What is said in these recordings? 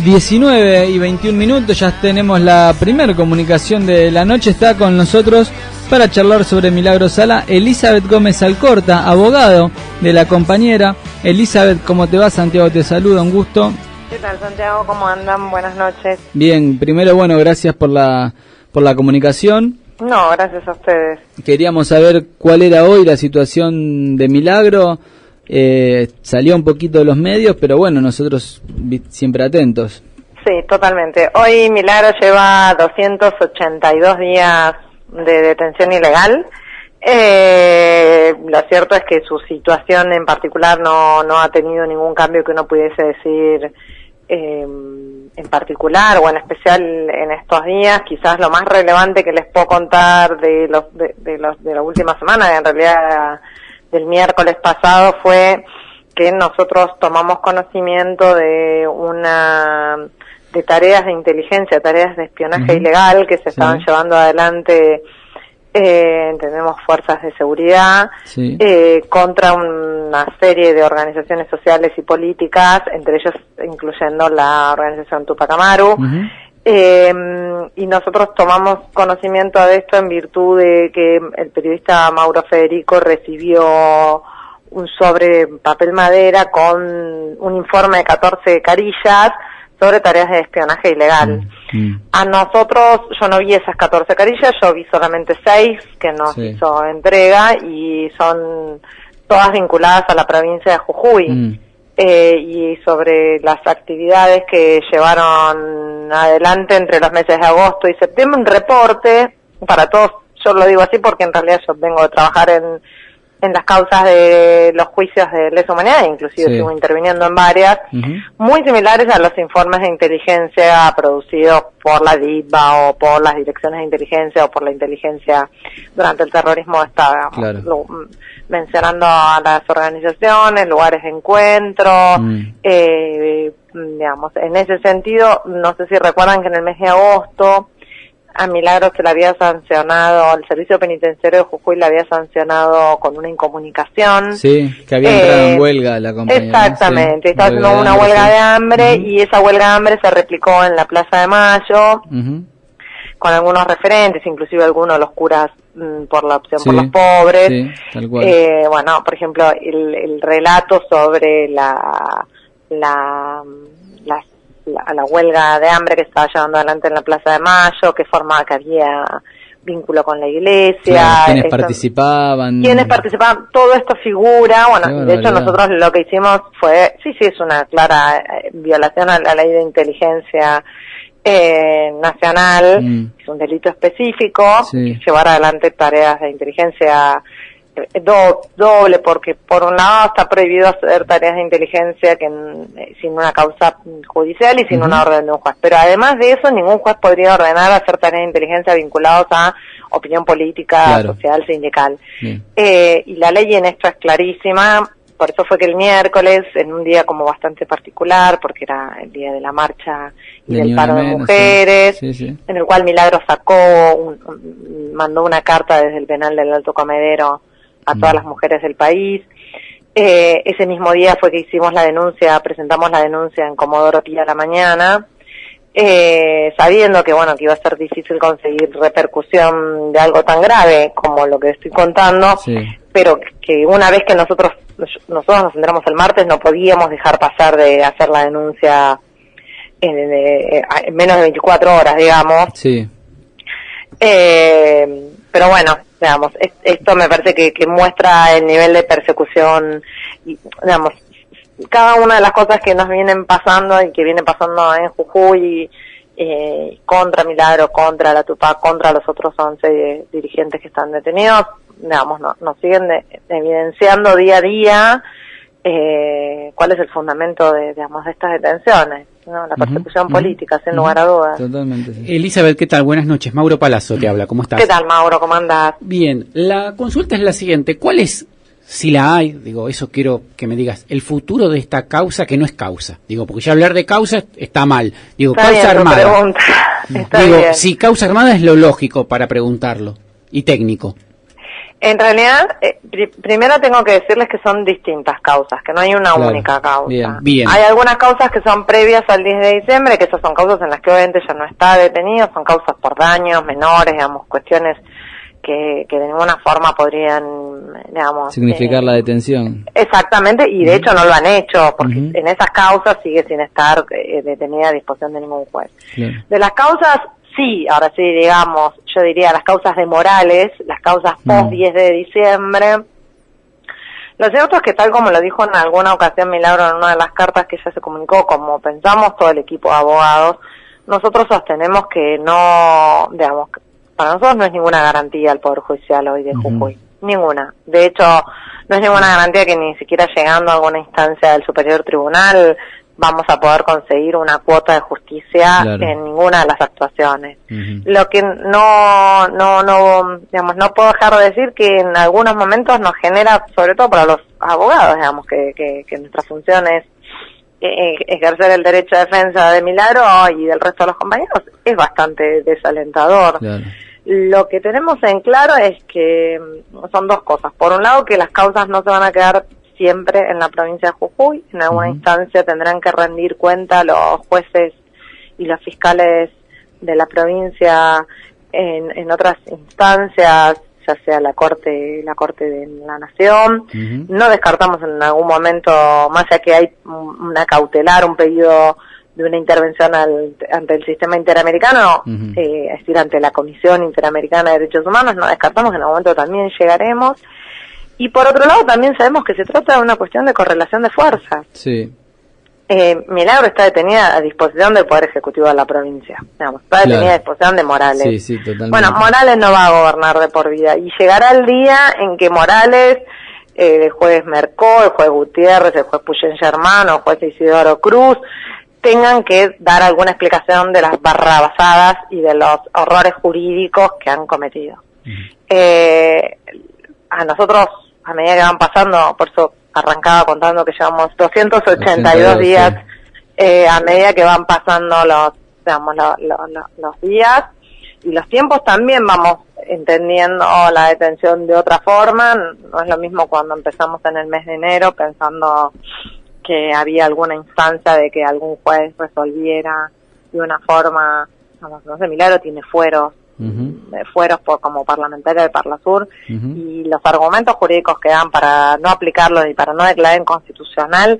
19:21, ya tenemos la primera comunicación de la noche. Está con nosotros para charlar sobre Milagro Sala Elizabeth Gómez Alcorta, abogado de la compañera. Elizabeth, ¿cómo te va? Santiago te saluda, un gusto. ¿Qué tal, Santiago? ¿Cómo andan? Buenas noches. Bien, primero, bueno, gracias por la comunicación. No, gracias a ustedes. Queríamos saber cuál era hoy la situación de Milagro. Salió un poquito de los medios, pero bueno, nosotros siempre atentos. Sí, totalmente. Hoy Milagro lleva 282 días de detención ilegal. Lo cierto es que su situación en particular no ha tenido ningún cambio que uno pudiese decir en particular o en especial en estos días. Quizás lo más relevante que les puedo contar de la última semana, en realidad del miércoles pasado, fue que nosotros tomamos conocimiento de tareas de inteligencia, tareas de espionaje ilegal que se estaban llevando adelante, entendemos, fuerzas de seguridad, contra una serie de organizaciones sociales y políticas, entre ellos incluyendo la organización Tupac Amaru. Y nosotros tomamos conocimiento de esto en virtud de que el periodista Mauro Federico recibió un sobre papel madera con un informe de 14 carillas sobre tareas de espionaje ilegal. A nosotros, yo no vi esas 14 carillas, yo vi solamente 6 que nos hizo entrega, y son todas vinculadas a la provincia de Jujuy. Y sobre las actividades que llevaron adelante entre los meses de agosto y septiembre, un reporte para todos. Yo lo digo así porque en realidad yo vengo de trabajar en las causas de los juicios de lesa humanidad, inclusive estuve interviniendo en varias, muy similares a los informes de inteligencia producidos por la DIVA o por las direcciones de inteligencia o por la inteligencia durante el terrorismo de Estado. Claro. Mencionando a las organizaciones, lugares de encuentro, digamos, en ese sentido, no sé si recuerdan que en el mes de agosto a Milagro se le había sancionado, el Servicio Penitenciario de Jujuy le había sancionado con una incomunicación. Sí, que había entrado en huelga la compañía. Exactamente, estaba haciendo una huelga de hambre, y esa huelga de hambre se replicó en la Plaza de Mayo, con algunos referentes, inclusive algunos de los curas por la opción por los pobres. Sí, tal cual. Bueno, por ejemplo, el relato sobre la huelga de hambre que estaba llevando adelante en la Plaza de Mayo, que había vínculo con la iglesia. ¿Quiénes participaban? Todo esto figura, bueno, de hecho nosotros lo que hicimos fue, es una clara violación a la ley de inteligencia nacional, es un delito específico, llevar adelante tareas de inteligencia doble, porque por un lado está prohibido hacer tareas de inteligencia sin una causa judicial y sin una orden de un juez, pero además de eso ningún juez podría ordenar hacer tareas de inteligencia vinculados a opinión política, social, sindical. Y la ley en esto es clarísima. Por eso fue que el miércoles, en un día como bastante particular, porque era el día de la marcha y del paro de mujeres, en el cual Milagro mandó una carta desde el penal del Alto Comedero a todas las mujeres del país. Ese mismo día fue que presentamos la denuncia en Comodoro Pi a la mañana, sabiendo que que iba a ser difícil conseguir repercusión de algo tan grave como lo que estoy contando, pero que una vez que nosotros nos enteramos el martes, no podíamos dejar pasar de hacer la denuncia en menos de 24 horas, digamos. Pero bueno, digamos, esto me parece que muestra el nivel de persecución, y, digamos, cada una de las cosas que nos vienen pasando y que viene pasando en Jujuy, contra Milagro, contra la Tupac, contra los otros 11 dirigentes que están detenidos, digamos, nos siguen evidenciando día a día cuál es el fundamento de estas detenciones, ¿no? La persecución política, sin lugar a dudas. Totalmente. Elizabeth, ¿qué tal? Buenas noches. Mauro Palazzo te habla. ¿Cómo estás? ¿Qué tal, Mauro? ¿Cómo andás? Bien. La consulta es la siguiente. ¿Cuál es, si la hay, eso quiero que me digas, el futuro de esta causa que no es causa? Porque ya hablar de causa está mal. Está causa bien, armada. Está bien. Si causa armada es lo lógico para preguntarlo. Y técnico. En realidad, primero tengo que decirles que son distintas causas, que no hay una única causa. Bien. Hay algunas causas que son previas al 10 de diciembre, que esas son causas en las que obviamente ya no está detenido, son causas por daños menores, digamos, cuestiones que de ninguna forma podrían, digamos... significar la detención. Exactamente, y de hecho no lo han hecho, porque en esas causas sigue sin estar detenida a disposición de ningún juez. Claro. De las causas... Sí, ahora sí, digamos, yo diría las causas de Morales, las causas post 10 de diciembre. Lo cierto es que tal como lo dijo en alguna ocasión Milagro en una de las cartas que ella se comunicó, como pensamos todo el equipo de abogados, nosotros sostenemos que no, digamos, para nosotros no es ninguna garantía el Poder Judicial hoy de Jujuy, ninguna. De hecho, no es ninguna garantía que ni siquiera llegando a alguna instancia del Superior Tribunal vamos a poder conseguir una cuota de justicia en ninguna de las actuaciones. Lo que no, digamos, no puedo dejar de decir que en algunos momentos nos genera, sobre todo para los abogados, digamos, que nuestra función es ejercer el derecho de defensa de Milagro y del resto de los compañeros, es bastante desalentador. Claro. Lo que tenemos en claro es que son dos cosas. Por un lado, que las causas no se van a quedar siempre en la provincia de Jujuy. En alguna instancia tendrán que rendir cuenta los jueces y los fiscales de la provincia en otras instancias, ya sea la corte de la Nación. No descartamos en algún momento, más allá que hay una cautelar, un pedido de una intervención ante el sistema interamericano, es decir, ante la Comisión Interamericana de Derechos Humanos, no descartamos que en algún momento también llegaremos. Y por otro lado también sabemos que se trata de una cuestión de correlación de fuerzas. Sí. Milagro está detenida a disposición del Poder Ejecutivo de la provincia. Digamos, está detenida a disposición de Morales. Sí, sí, totalmente. Bueno, Morales no va a gobernar de por vida. Y llegará el día en que Morales, el juez Mercó, el juez Gutiérrez, el juez Puyén Germán, el juez Isidoro Cruz, tengan que dar alguna explicación de las barrabasadas y de los horrores jurídicos que han cometido. A nosotros, a medida que van pasando, por eso arrancaba contando que llevamos 282 días, a medida que van pasando los días y los tiempos, también vamos entendiendo la detención de otra forma. No es lo mismo cuando empezamos en el mes de enero pensando que había alguna instancia de que algún juez resolviera de una forma, no sé, Milagro tiene fueros como parlamentaria de Parlasur, y los argumentos jurídicos que dan para no aplicarlo y para no declarar inconstitucional,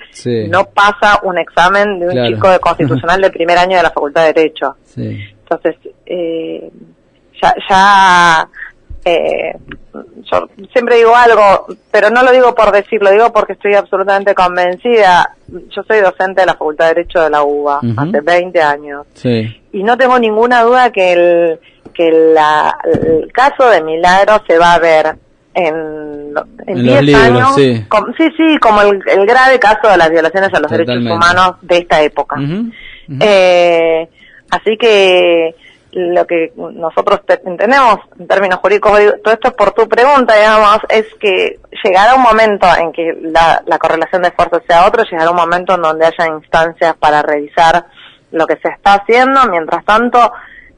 no pasa un examen de un chico de constitucional de primer año de la Facultad de Derecho. Entonces, yo siempre digo algo, pero no lo digo por decirlo, digo porque estoy absolutamente convencida. Yo soy docente de la Facultad de Derecho de la UBA hace 20 años, y no tengo ninguna duda que el caso de Milagro se va a ver en 10 años, como el grave caso de las violaciones a los derechos humanos de esta época. Así que lo que nosotros entendemos en términos jurídicos, todo esto es por tu pregunta, digamos, es que llegará un momento en que la correlación de fuerzas sea otro, llegará un momento en donde haya instancias para revisar lo que se está haciendo. Mientras tanto,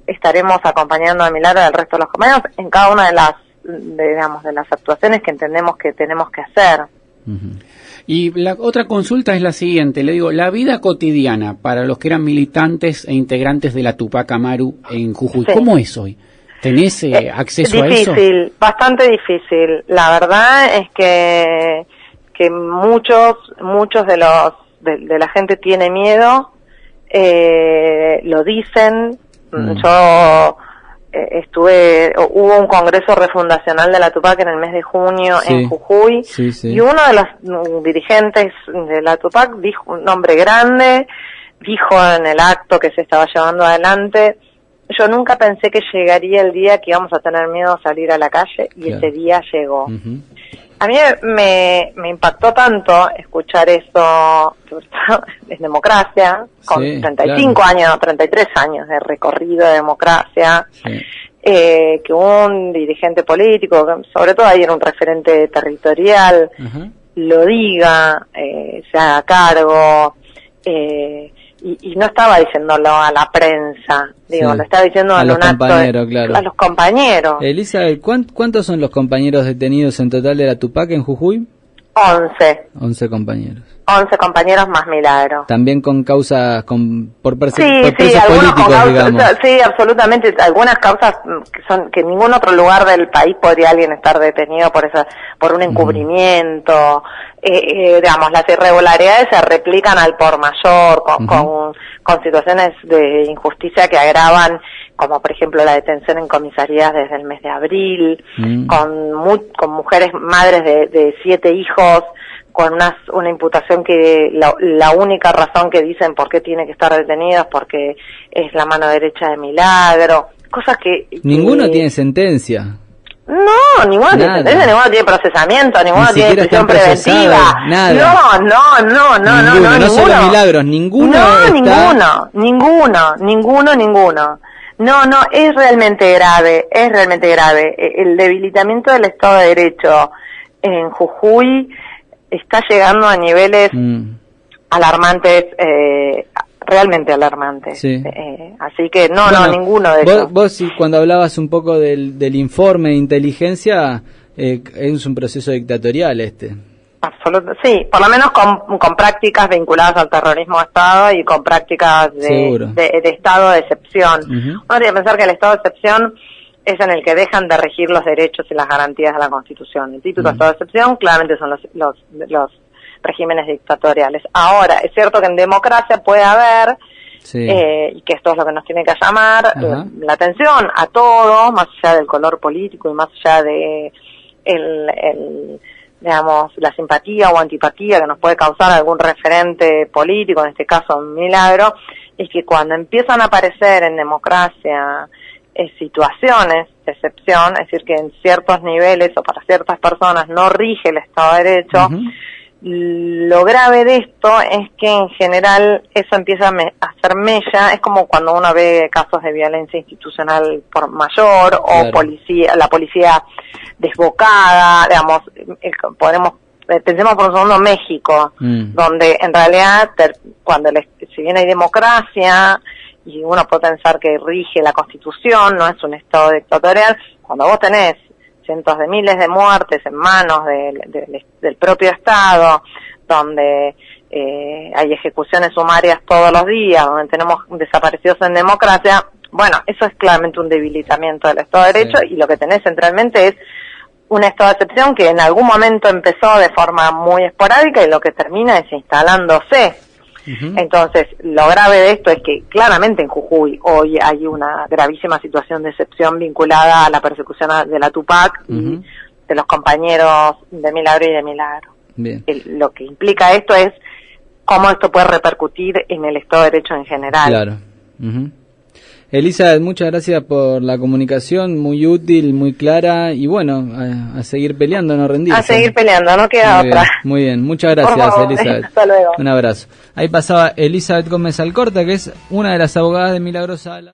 estaremos acompañando a Milagro y al resto de los compañeros en cada una de las actuaciones que entendemos que tenemos que hacer. Y la otra consulta es la siguiente, le digo, la vida cotidiana para los que eran militantes e integrantes de la Tupac Amaru en Jujuy, ¿cómo es hoy? ¿Tenés acceso a eso? Difícil, bastante difícil. La verdad es que muchos de la gente tiene miedo, lo dicen. Yo hubo un congreso refundacional de la Tupac en el mes de junio en Jujuy, y uno de los dirigentes de la Tupac dijo un nombre grande, dijo en el acto que se estaba llevando adelante: yo nunca pensé que llegaría el día que íbamos a tener miedo a salir a la calle, y ese día llegó. A mí me impactó tanto escuchar eso, en democracia, con 35 años, 33 años de recorrido de democracia, que un dirigente político, sobre todo ahí era un referente territorial, lo diga, se haga cargo, y no estaba diciéndolo a la prensa, digo, Sí. lo estaba diciendo A en los un acto compañeros, claro. a los compañeros. Elizabeth, ¿cuántos son los compañeros detenidos en total de la Tupac en Jujuy? 11 compañeros. 11 compañeros más Milagro. También con causas, por presos algunos políticos, con causas, digamos. sí, absolutamente, algunas causas que en ningún otro lugar del país podría alguien estar detenido por un encubrimiento. Digamos, las irregularidades se replican al por mayor, con situaciones de injusticia que agravan, como por ejemplo la detención en comisarías desde el mes de abril, con mujeres madres de 7 hijos, con una imputación que la única razón que dicen por qué tiene que estar detenido es porque es la mano derecha de Milagro, cosas que... Ninguno tiene sentencia. No, ninguno tiene sentencia, ninguno tiene procesamiento, ninguno tiene prisión preventiva. Nada. No, solo Milagros, ninguno ninguno. No, es realmente grave. El debilitamiento del Estado de Derecho en Jujuy está llegando a niveles alarmantes, realmente alarmantes. Sí. Así que ninguno de ellos. Vos cuando hablabas un poco del informe de inteligencia, es un proceso dictatorial Sí, por lo menos con prácticas vinculadas al terrorismo de Estado y con prácticas de estado de excepción. Uno debería pensar que el estado de excepción es en el que dejan de regir los derechos y las garantías de la Constitución. El título de estado de excepción claramente son los regímenes dictatoriales. Ahora, es cierto que en democracia puede haber, y que esto es lo que nos tiene que llamar la atención a todos, más allá del color político y más allá de digamos, la simpatía o antipatía que nos puede causar algún referente político, en este caso Milagro, es que cuando empiezan a aparecer en democracia situaciones de excepción, es decir, que en ciertos niveles o para ciertas personas no rige el Estado de Derecho, lo grave de esto es que en general eso empieza a hacer mella, es como cuando uno ve casos de violencia institucional por mayor o la policía desbocada, digamos, pensemos por un segundo México, donde en realidad si bien hay democracia y uno puede pensar que rige la Constitución, no es un Estado dictatorial, cuando vos tenés cientos de miles de muertes en manos del propio Estado, donde hay ejecuciones sumarias todos los días, donde tenemos desaparecidos en democracia, bueno, eso es claramente un debilitamiento del Estado de Derecho y lo que tenés centralmente es un estado de excepción que en algún momento empezó de forma muy esporádica y lo que termina es instalándose. Entonces, lo grave de esto es que claramente en Jujuy hoy hay una gravísima situación de excepción vinculada a la persecución de la Tupac y de los compañeros de Milagro y de Milagro. Lo que implica esto es cómo esto puede repercutir en el Estado de Derecho en general. Claro. Elizabeth, muchas gracias por la comunicación, muy útil, muy clara, y bueno, a seguir peleando, no rendirse. A seguir peleando, no queda otra. Muy bien, muchas gracias, Elizabeth. Hasta luego. Un abrazo. Ahí pasaba Elizabeth Gómez Alcorta, que es una de las abogadas de Milagro Sala.